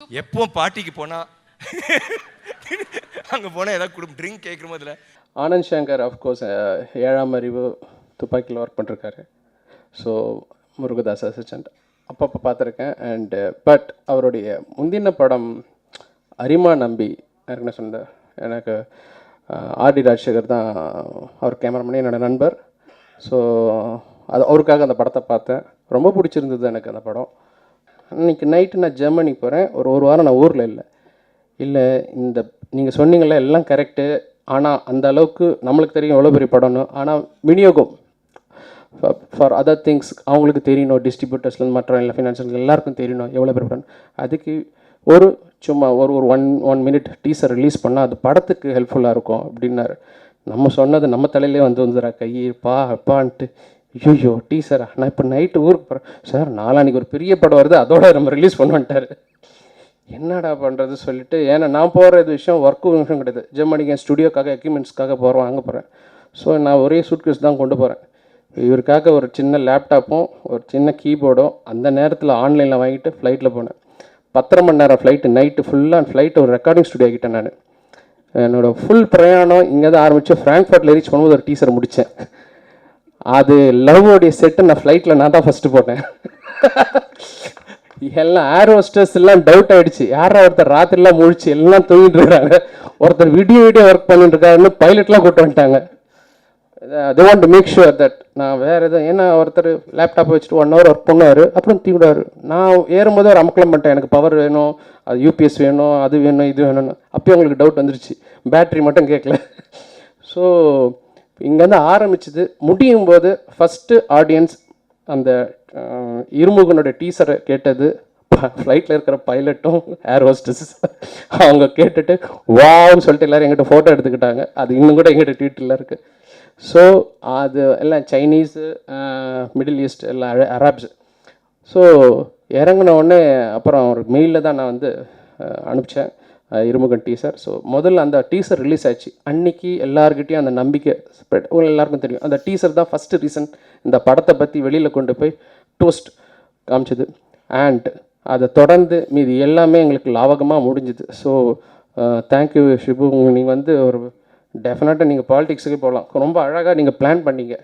எப்போ பார்ட்டிக்கு போனால் அங்கே போனால் ஏதாவது ட்ரிங்க் கேட்குற மாதிரில. ஆனந்த் சங்கர் அஃப்கோர்ஸ் 7ஆம் அறிவு துப்பாக்கியில் ஒர்க் பண்ணிருக்காரு. ஸோ முருகதாஸ் அசிஸ்டண்ட் அப்பப்போ பார்த்துருக்கேன். அண்டு பட் அவருடைய முந்தின படம் அரிமா நம்பி எனக்கு சொன்னேன். எனக்கு ஆர்டி ராஜசேகர் தான் அவர் கேமராமேன், என்னோடய நண்பர். ஸோ அது அவருக்காக அந்த படத்தை பார்த்தேன். ரொம்ப பிடிச்சிருந்தது எனக்கு அந்த படம். இன்றைக்கி நைட்டு நான் ஜெர்மனிக்கு போகிறேன். ஒரு வாரம் நான் ஊரில் இல்லை இந்த நீங்கள் சொன்னீங்களே எல்லாம் கரெக்டு. ஆனால் அந்த அளவுக்கு நம்மளுக்கு தெரியும் எவ்வளோ பெரிய படம்னு. ஆனால் விநியோகம் ஃபார் அதர் திங்ஸ் அவங்களுக்கு தெரியணும். டிஸ்ட்ரிபியூட்டர்ஸ்லேருந்து மற்ற எல்லா ஃபினான்ஷியல் எல்லாருக்கும் தெரியணும் எவ்வளோ பெரிய படம். அதுக்கு சும்மா ஒரு ஒன் மினிட் டீசர் ரிலீஸ் பண்ணால் அது படத்துக்கு ஹெல்ப்ஃபுல்லாக இருக்கும் அப்படின்னாரு. நம்ம சொன்னது நம்ம தலையிலே வந்துடுறா கைப்பா அப்பான்ட்டு. ஐயோ டீசரா, நான் இப்போ நைட்டு ஊருக்கு போகிறேன் சார், நாளானிக்கு ஒரு பெரிய படம் வருது அதோட நம்ம ரிலீஸ் பண்ணுவேன்ட்டார். என்னடா பண்ணுறது சொல்லிட்டு, ஏன்னா நான் போகிற இது ஒர்க்கும் விஷயம் கிடையாது. ஜெர்மனிக்கு என் ஸ்டுடியோக்காக எக்யூப்மெண்ட்ஸ்க்காக போகிறோம், அங்கே போகிறேன். ஸோ நான் ஒரே சூட்கேஸ் தான் கொண்டு போகிறேன். இவருக்காக ஒரு சின்ன லேப்டாப்பும் ஒரு சின்ன கீபோர்டும் அந்த நேரத்தில் ஆன்லைனில் வாங்கிட்டு ஃப்ளைட்டில் போனேன். 10 மணி நேரம் ஃப்ளைட்டு, நைட்டு ஃபுல்லாக ஃப்ளைட்டு ஒரு ரெக்கார்டிங் ஸ்டுடியோ ஆகிட்டேன். நான் என்னோடய ஃபுல் பிரயாணம் இங்கே தான் ஆரம்பித்து ஃப்ராங்க்ஃபர்ட்டில் ரீச் பண்ணும்போது ஒரு டீசர் முடித்தேன். அது லவ்வோடைய செட்டு நான் ஃப்ளைட்டில் நான் தான் ஃபஸ்ட்டு போட்டேன். எல்லாம் ஏர் ஹோஸ்டர்ஸ் எல்லாம் டவுட் ஆகிடுச்சு, யாரா ஒருத்தர் ராத்திரிலாம் முழிச்சு எல்லாம் தூங்கிட்டு இருக்காங்க, ஒருத்தர் வீடியோ ஒர்க் பண்ணிட்டு இருக்காருன்னு பைலட்லாம் கூட்டு வந்துட்டாங்க. They want to make sure that நான் வேறு எதுவும், ஏன்னா ஒருத்தர் லேப்டாப் வச்சுட்டு 1 ஹவர் ஒர்க் பண்ணுவார், அப்புறம் தூங்கிடுவார். நான் ஏறும்போது ஒரு அமக்கலம் பண்ணிட்டேன், எனக்கு பவர் வேணும், அது யூபிஎஸ் வேணும், அது வேணும், இது வேணும்னு. அப்போயும் அவங்களுக்கு டவுட் வந்துருச்சு, பேட்ரி மட்டும் கேட்கல. ஸோ இங்கேருந்து ஆரம்பிச்சது. முடியும் போது ஃபஸ்ட்டு ஆடியன்ஸ் அந்த இருமுகனுடைய டீசரை கேட்டது ஃப்ளைட்டில் இருக்கிற பைலட்டும் ஏர் ஹோஸ்டஸ். அவங்க கேட்டுட்டு வான்னு சொல்லிட்டு எல்லோரும் எங்கிட்ட ஃபோட்டோ எடுத்துக்கிட்டாங்க. அது இன்னும் கூட எங்கிட்ட ட்வீட்டில் இருக்குது. ஸோ அது எல்லாம் சைனீஸு, மிடில் ஈஸ்ட், எல்லாம் அரேப்ஸு. ஸோ இறங்கின உடனே அப்புறம் ஒரு மெயிலில் தான் நான் வந்து அனுப்பிச்சேன் இருமுகன் டீசர். ஸோ முதல்ல அந்த டீசர் ரிலீஸ் ஆச்சு அன்றைக்கி எல்லாருக்கிட்டையும் அந்த நம்பிக்கை ஸ்ப்ரெட். உங்களுக்கு எல்லாருக்கும் தெரியும் அந்த டீசர் தான் ஃபஸ்ட்டு ரீசன் இந்த படத்தை பற்றி வெளியில் கொண்டு போய் டோஸ்ட் காமிச்சது. அண்ட் அதை தொடர்ந்து மீது எல்லாமே எங்களுக்கு லாவகமாக முடிஞ்சுது. So thank you Shibu. நீங்கள் வந்து ஒரு டெஃபினட்டாக நீங்கள் பாலிடிக்ஸுக்கு போகலாம். ரொம்ப அழகாக நீங்கள் பிளான் பண்ணீங்க.